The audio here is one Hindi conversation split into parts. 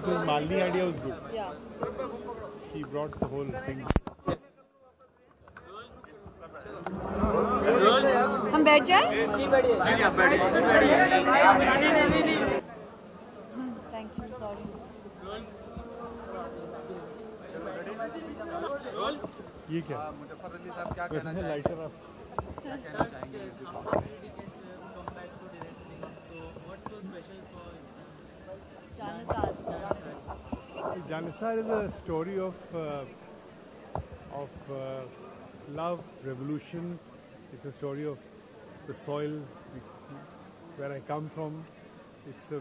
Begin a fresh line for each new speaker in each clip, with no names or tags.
because Malini idea was good.
Yeah.
She brought the whole thing.
हम बैठ जाए? जी बैठिए। Thank you. Sorry.
ये क्या?
मुजफ्फर अली साहब क्या कहना चाहेंगे?
लाइटर ऑफ
क्या कहना चाहेंगे?
Janissar is a story of love, revolution. It's a story of the soil where I come from. It's a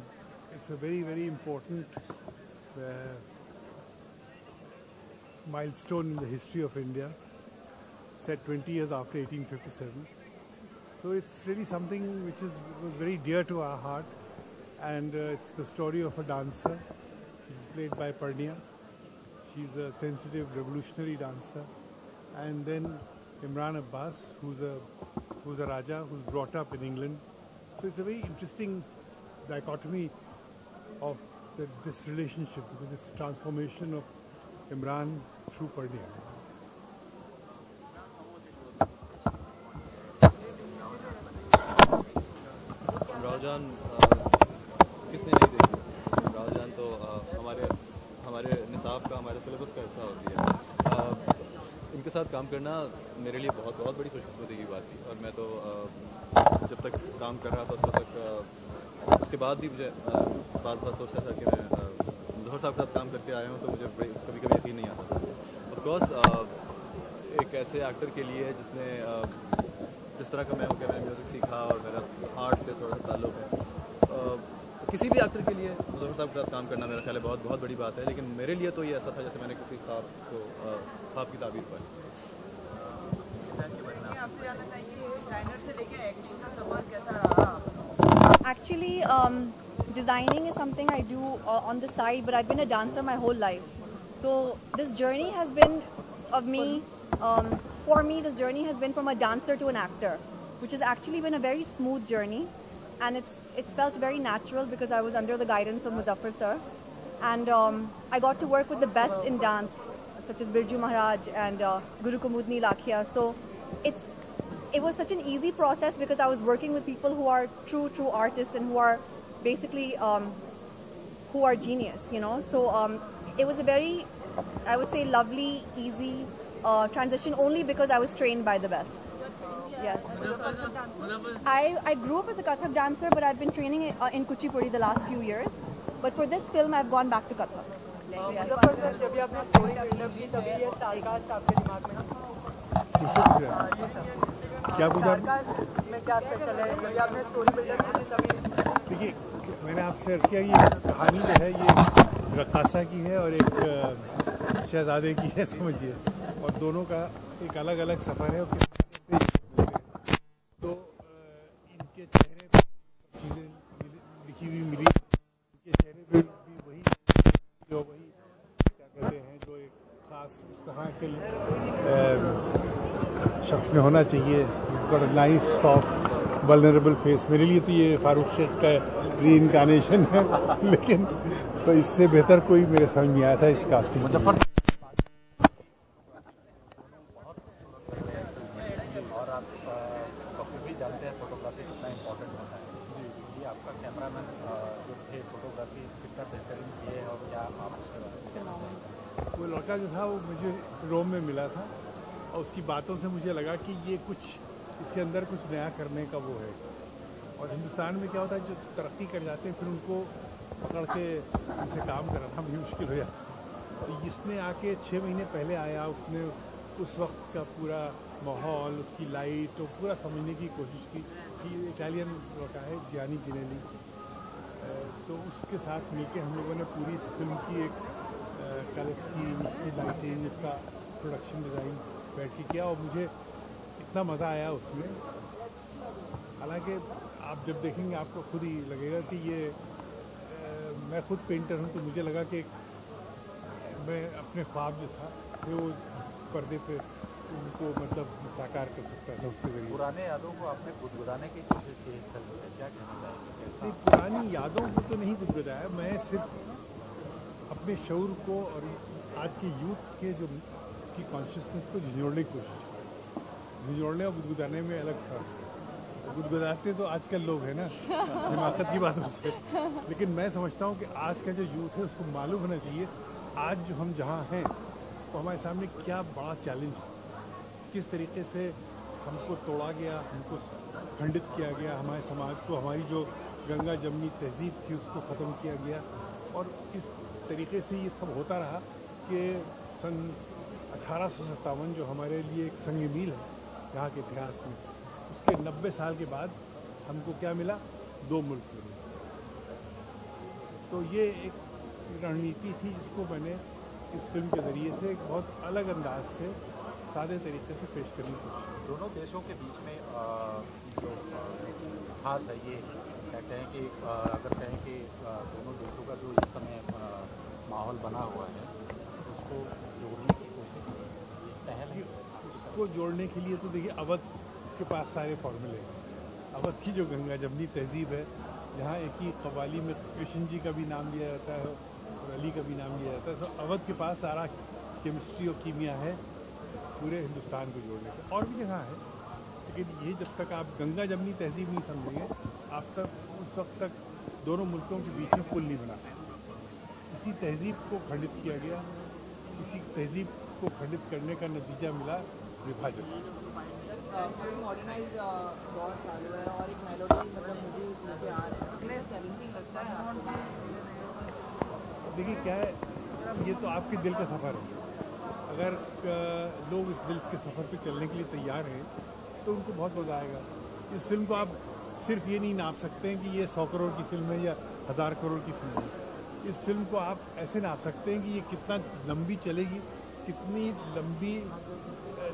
very, very important milestone in the history of India, set 20 years after 1857. So it's really something which was very dear to our heart, and it's the story of a dancer. She's played by Parnia. She's a sensitive, revolutionary dancer. And then Imran Abbas, who's a Raja, who's brought up in England. So it's a very interesting dichotomy of this relationship, because it's transformation of Imran through Parnia.
रावजान किसने नहीं देखी? रावजान तो हमारे निसाब का, हमारे सिलेबस का हिस्सा होती है। इनके साथ काम करना मेरे लिए बहुत बहुत बड़ी खुशकिस्मती की बात थी, और मैं तो जब तक काम कर रहा था उस वक्त तक, उसके बाद भी मुझे बार सोचता था कि मैं ज़ोहर साहब के साथ काम करके आया हूँ, तो मुझे कभी कभी यकीन नहीं आता। ऑफकोर्स एक ऐसे एक्टर के लिए जिसने जिस तरह का मैं हूँ कि मैंने म्यूज़िक सीखा और मेरा आर्ट से थोड़ा सा ताल्लुक़ है, किसी भी एक्टर के लिए ज़ोहर साहब के साथ काम करना मेरा ख्याल है बहुत बहुत बड़ी बात है। लेकिन मेरे लिए तो ये ऐसा था जैसे मैंने किसी ख्वाब की ताबीर पाई।
Actually, designing is something I do on the side, but I've been a dancer my whole life. So this journey has been of me. For me, this journey has been from a dancer to an actor, which has actually been a very smooth journey, and it's felt very natural because I was under the guidance of Muzaffar sir, and I got to work with the best in dance, such as Birju Maharaj and Guru Kumudni Lakhia. So it was such an easy process because I was working with people who are true artists and who are basically who are genius, you know. So it was a very, I would say, lovely, easy transition only because I was trained by the best. Yes. I grew up as a Kathak dancer, but I've been training in Kuchipudi the last few years. But for this film, I've gone back to Kathak.
क्या पूछा? देखिए, मैंने आपसे अर्ज़ किया ये कहानी जो है ये रक्कासा की है और एक शहजादे की है, समझिए, और दोनों का एक अलग अलग सफ़र है। तो इनके चेहरे पर चीज़ें लिखी हुई मिली, इनके चेहरे पे भी वही क्या कहते हैं, जो एक ख़ास उस तरह के शख्स में होना चाहिए, नाइस सॉफ्ट वल्नरेबल फेस। मेरे लिए तो ये फारूक शेख का री इनकारनेशन है, लेकिन तो इससे बेहतर कोई मेरे समझ में आया था इस कास्टिंग में। वो लड़का जो था वो मुझे रोम में मिला था, और उसकी बातों से मुझे लगा कि ये कुछ इसके अंदर कुछ नया करने का वो है। और हिंदुस्तान में क्या होता है, जो तरक्की कर जाते हैं फिर उनको पकड़ के उनसे काम कराना भी मुश्किल हो जाता है। तो इसने आके 6 महीने पहले आया, उसने उस वक्त का पूरा माहौल, उसकी लाइट और पूरा समझने की कोशिश की कि इटालियन लड़का है गियानी जिनेली। तो उसके साथ मिलके हम लोगों ने पूरी इस फिल्म की एक कलर्स की लाइटिंग, उसका प्रोडक्शन डिज़ाइन बैठ के किया, और मुझे इतना मज़ा आया उसमें। हालांकि आप जब देखेंगे आपको खुद ही लगेगा कि ये मैं खुद पेंटर हूँ, तो मुझे लगा कि मैं अपने ख्वाब जो था वो पर्दे पे उनको मतलब साकार कर सकता था उसके जरिए।
पुराने यादों को आपने गुदगुदाने की कोशिश की इस फिल्म से, क्या कहना चाहेंगे?
पुरानी यादों को तो नहीं गुदगुदाया, मैं सिर्फ अपने शऊर को और आज के यूथ के जो की कॉन्शियसनेस को झिझोड़ने की कोशिश की। झिझोड़ने और गुदगुदाने में अलग फर्क है। गुदगुदाते तो आजकल लोग हैं ना हिमाकत की बातों से, लेकिन मैं समझता हूँ कि आज का जो यूथ है उसको मालूम होना चाहिए आज जो हम जहाँ हैं तो हमारे सामने क्या बड़ा चैलेंज है, किस तरीके से हमको तोड़ा गया, हमको खंडित किया गया, हमारे समाज को, हमारी जो गंगा जमनी तहजीब थी उसको ख़त्म किया गया, और किस तरीके से ये सब होता रहा कि सन 1857 जो हमारे लिए एक संग मील है यहाँ के इतिहास में, उसके 90 साल के बाद हमको क्या मिला, 2 मुल्क मिले। तो ये एक रणनीति थी जिसको मैंने इस फिल्म के ज़रिए से एक बहुत अलग अंदाज से सादे तरीके से पेश करने की कोशिश की।
दोनों देशों के बीच में जो खास है ये कहते हैं कि अगर कहें कि दोनों देशों का जो इस समय माहौल बना हुआ है उसको जोड़ने की कोशिश ये पहल है।
उसको जोड़ने के लिए तो देखिए अवध के पास सारे फॉर्मूले हैं। अवध की जो गंगा जमनी तहजीब है, जहाँ एक ही कव्वाली में कृष्ण जी का भी नाम लिया जाता है और अली का भी नाम लिया जाता है, तो अवध के पास सारा केमिस्ट्री और कीमिया है पूरे हिंदुस्तान को जोड़ने का। और भी जगह है, लेकिन ये जब तक आप गंगा जमनी तहजीब नहीं समझेंगे आप तक उस वक्त तक दोनों मुल्कों के बीच में पुल नहीं बना सकते। इसी तहजीब को खंडित किया गया, इसी तहजीब को खंडित करने का नतीजा मिला विभाजन। देखिए क्या है, ये तो आपके दिल का सफ़र है। अगर लोग इस दिल के सफ़र पे चलने के लिए तैयार हैं तो उनको बहुत मज़ा आएगा। इस फिल्म को आप सिर्फ ये नहीं नाप सकते हैं कि ये 100 करोड़ की फिल्म है या 1000 करोड़ की फिल्म है। इस फिल्म को आप ऐसे नाप सकते हैं कि ये कितना लंबी चलेगी, कितनी लंबी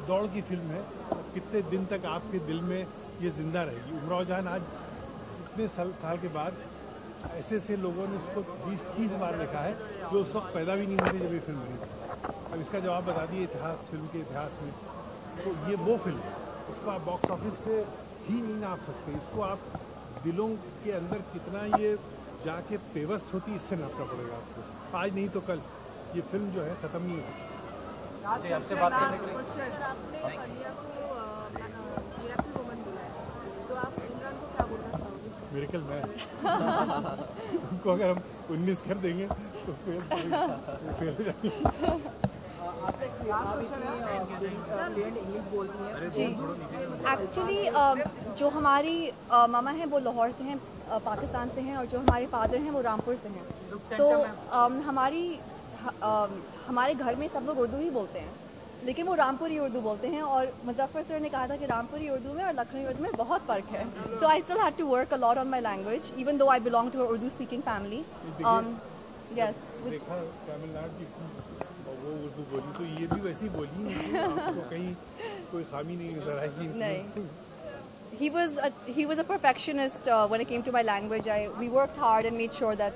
दौड़ की फिल्म है, कितने दिन तक आपके दिल में ये ज़िंदा रहेगी। उमराव जान आज इतने साल के बाद ऐसे ऐसे लोगों ने उसको 20-30 बार देखा है जो उस वक्त पैदा भी नहीं हुए थे जब ये फिल्म बनी थी। अब इसका जवाब बता दिए इतिहास, फिल्म के इतिहास में। तो ये वो फिल्म है, उसको आप बॉक्स ऑफिस से ही नहीं नाप सकते। इसको आप दिलों के अंदर कितना ये जाके पेवस्त होती, इससे नापना पड़ेगा आपको। आज नहीं तो कल ये फिल्म जो है ख़त्म नहीं हो सकती।
आपसे बात करने के लिए
मिरेकल मैन उनको अगर हम 19 कर देंगे तो फेल हो जाएंगे।
जी, एक्चुअली जो हमारी मामा हैं वो लाहौर से हैं, पाकिस्तान से हैं, और जो हमारे फादर हैं वो रामपुर से हैं। तो हमारे घर में सब लोग उर्दू ही बोलते हैं, लेकिन वो रामपुरी उर्दू बोलते हैं, और मुजफ्फर सर ने कहा था कि रामपुरी उर्दू में और लखनवी उर्दू में बहुत फ़र्क है। So I still had to work a lot on my language even though I belong to a Urdu speaking family. Yes,
देखा तमिलनाडु की और वो उर्दू बोली तो ये भी वैसी बोली, आपको कहीं कोई खामी नहीं नजर आएगी।
नहीं, he was a perfectionist when it came to my language. We worked hard and made sure that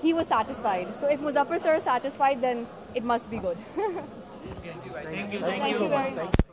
he was satisfied. So if Muzaffar sir is satisfied, then it must be good.
Thank you.
Thank you very much.